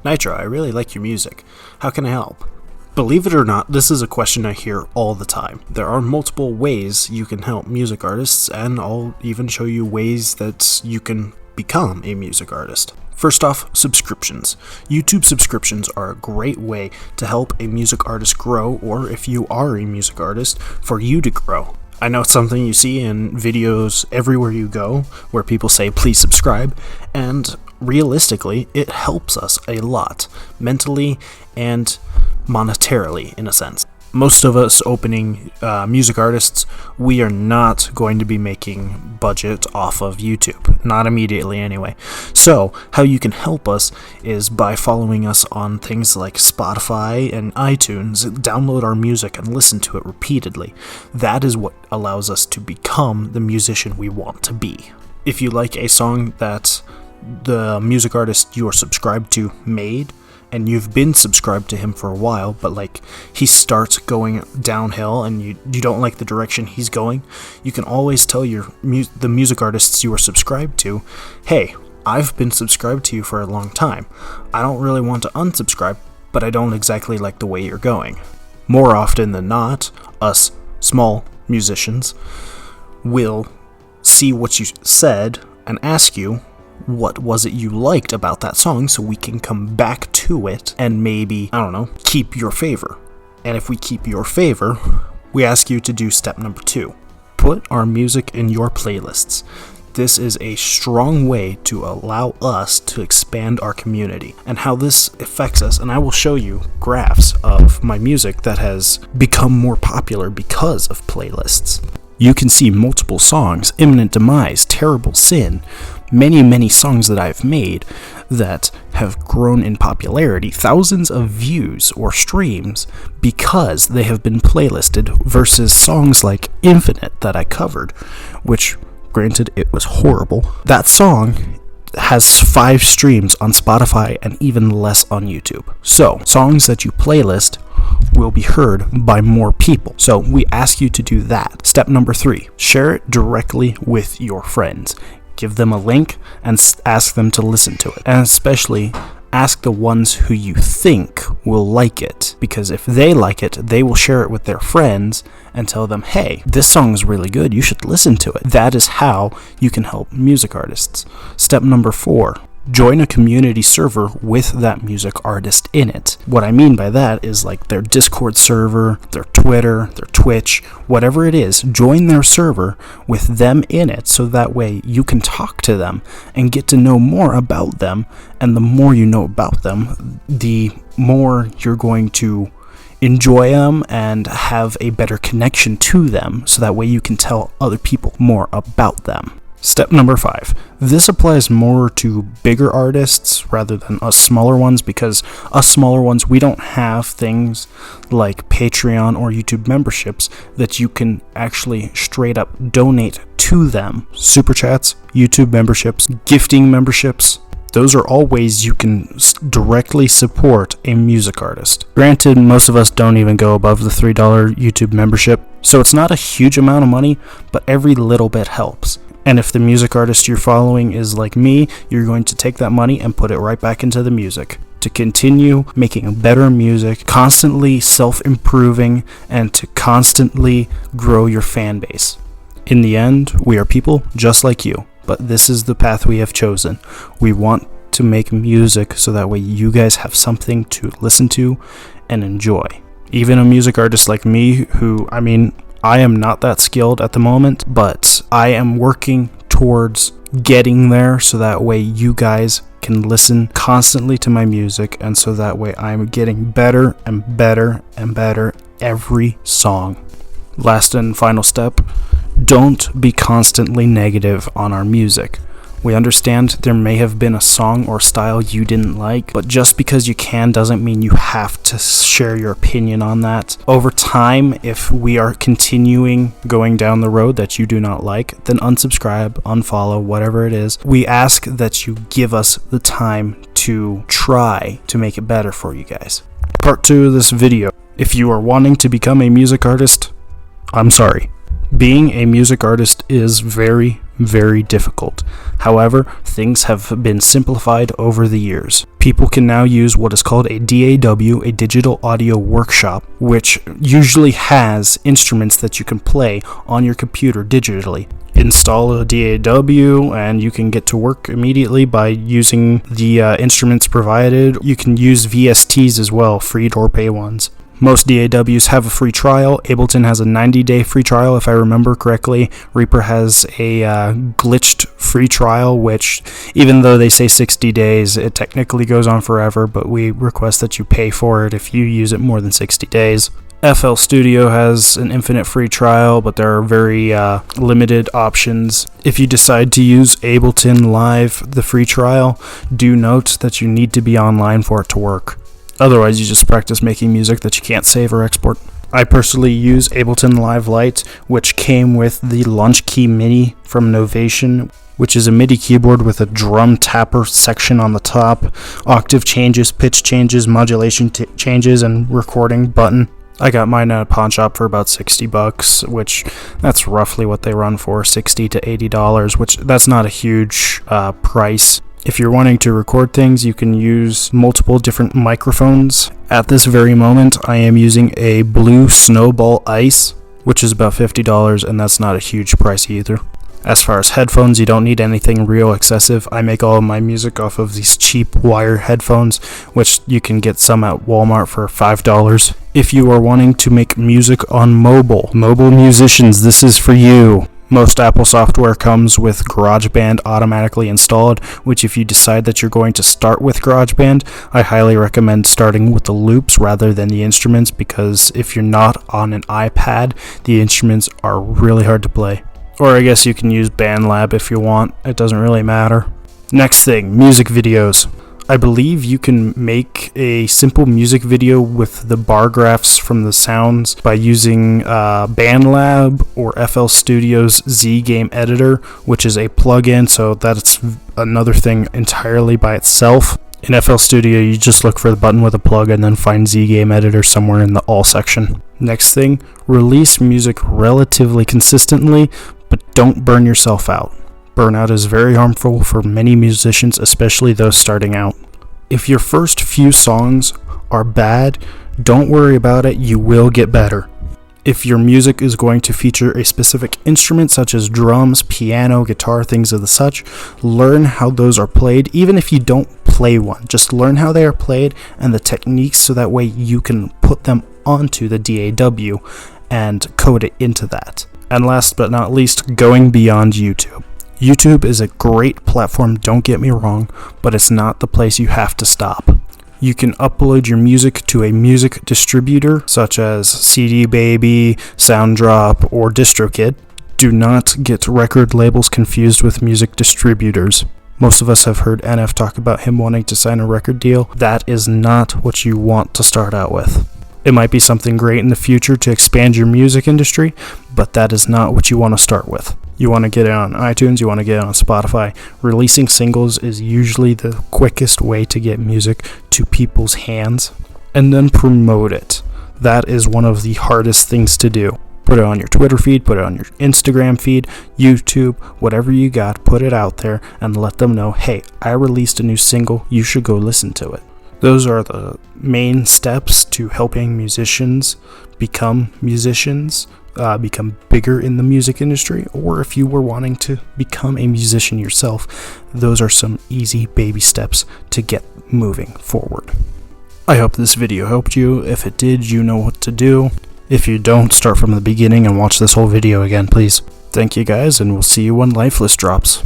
Nitro, I really like your music. How can I help? Believe it or not, this is a question I hear all the time. There are multiple ways you can help music artists, and I'll even show you ways that you can become a music artist. First off, subscriptions. YouTube subscriptions are a great way to help a music artist grow, or if you are a music artist, for you to grow. I know it's something you see in videos everywhere you go, where people say, please subscribe, and realistically, it helps us a lot, mentally and monetarily, in a sense. Most of us opening music artists, we are not going to be making budget off of YouTube, not immediately anyway. So how you can help us is by following us on things like Spotify and iTunes. Download our music and listen to it repeatedly. That is what allows us to become the musician we want to be. If you like a song that the music artist you are subscribed to made, and you've been subscribed to him for a while, but like he starts going downhill and you don't like the direction he's going, you can always tell the music artists you are subscribed to, hey, I've been subscribed to you for a long time. I don't really want to unsubscribe, but I don't exactly like the way you're going. More often than not, us small musicians will see what you said and ask you, what was it you liked about that song, so we can come back to it and maybe, keep your favor. And if we keep your favor, we ask you to do step number 2. Put our music in your playlists. This is a strong way to allow us to expand our community, and how this affects us, and I will show you graphs of my music that has become more popular because of playlists. You can see multiple songs, Imminent Demise, Terrible Sin, many songs that I've made that have grown in popularity, thousands of views or streams because they have been playlisted, versus songs like Infinite that I covered, which, granted, it was horrible. That song has 5 streams on Spotify and even less on YouTube. So, songs that you playlist will be heard by more people. So we ask you to do that. Step number 3, share it directly with your friends. Give them a link and ask them to listen to it. And especially ask the ones who you think will like it, because if they like it, they will share it with their friends and tell them, hey, this song is really good, you should listen to it. That is how you can help music artists. Step number 4, join a community server with that music artist in it. What I mean by that is like their Discord server, their Twitter, their Twitch, whatever it is, join their server with them in it, so that way you can talk to them and get to know more about them. And the more you know about them, the more you're going to enjoy them and have a better connection to them, so that way you can tell other people more about them. Step number 5. This applies more to bigger artists rather than us smaller ones, because us smaller ones, we don't have things like Patreon or YouTube memberships that you can actually straight up donate to them. Super chats, YouTube memberships, gifting memberships. Those are all ways you can directly support a music artist. Granted, most of us don't even go above the $3 YouTube membership, so it's not a huge amount of money, but every little bit helps. And if the music artist you're following is like me, you're going to take that money and put it right back into the music to continue making better music, constantly self-improving, and to constantly grow your fan base. In the end, we are people just like you, but this is the path we have chosen. We want to make music so that way you guys have something to listen to and enjoy. Even a music artist like me, who, I am not that skilled at the moment, but I am working towards getting there, so that way you guys can listen constantly to my music, and so that way I'm getting better and better and better every song. Last and final step, don't be constantly negative on our music. We understand there may have been a song or style you didn't like, but just because you can doesn't mean you have to share your opinion on that. Over time, if we are continuing going down the road that you do not like, then unsubscribe, unfollow, whatever it is. We ask that you give us the time to try to make it better for you guys. Part 2 of this video. If you are wanting to become a music artist, I'm sorry, Being a music artist is very, very difficult. However, things have been simplified over the years. People can now use what is called a DAW, a digital audio workshop, which usually has instruments that you can play on your computer digitally. Install a DAW and you can get to work immediately by using the instruments provided. You can use VSTs as well, free or pay ones. Most DAWs have a free trial. Ableton has a 90-day free trial, if I remember correctly. Reaper has a glitched free trial, which, even though they say 60 days, it technically goes on forever, but we request that you pay for it if you use it more than 60 days. FL Studio has an infinite free trial, but there are very limited options. If you decide to use Ableton Live, the free trial, do note that you need to be online for it to work. Otherwise, you just practice making music that you can't save or export. I personally use Ableton Live Lite, which came with the Launch Key Mini from Novation, which is a MIDI keyboard with a drum tapper section on the top, octave changes, pitch changes, modulation changes, and recording button. I got mine at a pawn shop for about $60, which that's roughly what they run for, $60 to $80, which that's not a huge price. If you're wanting to record things, you can use multiple different microphones. At this very moment, I am using a Blue Snowball Ice, which is about $50, and that's not a huge price either. As far as headphones, you don't need anything real excessive. I make all of my music off of these cheap wire headphones, which you can get some at Walmart for $5. If you are wanting to make music on mobile musicians, this is for you. Most Apple software comes with GarageBand automatically installed, which if you decide that you're going to start with GarageBand, I highly recommend starting with the loops rather than the instruments, because if you're not on an iPad, the instruments are really hard to play. Or I guess you can use BandLab if you want, it doesn't really matter. Next thing, music videos. I believe you can make a simple music video with the bar graphs from the sounds by using BandLab or FL Studio's Z Game Editor, which is a plugin, so that's another thing entirely by itself. In FL Studio, you just look for the button with a plug and then find Z Game Editor somewhere in the All section. Next thing, release music relatively consistently, but don't burn yourself out. Burnout is very harmful for many musicians, especially those starting out. If your first few songs are bad, don't worry about it, you will get better. If your music is going to feature a specific instrument such as drums, piano, guitar, things of the such, learn how those are played, even if you don't play one. Just learn how they are played and the techniques so that way you can put them onto the DAW and code it into that. And last but not least, going beyond YouTube. YouTube is a great platform, don't get me wrong, but it's not the place you have to stop. You can upload your music to a music distributor such as CD Baby, Sounddrop, or DistroKid. Do not get record labels confused with music distributors. Most of us have heard NF talk about him wanting to sign a record deal. That is not what you want to start out with. It might be something great in the future to expand your music industry, but that is not what you want to start with. You want to get it on iTunes, you want to get it on Spotify. Releasing singles is usually the quickest way to get music to people's hands, and then promote it. That is one of the hardest things to do. Put it on your Twitter feed, put it on your Instagram feed, YouTube, whatever you got, put it out there and let them know, hey, I released a new single, you should go listen to it. Those are the main steps to helping musicians become bigger in the music industry, or if you were wanting to become a musician yourself, those are some easy baby steps to get moving forward. I hope this video helped you. If it did, you know what to do. If you don't, start from the beginning and watch this whole video again, please. Thank you guys, and we'll see you when Lifeless drops.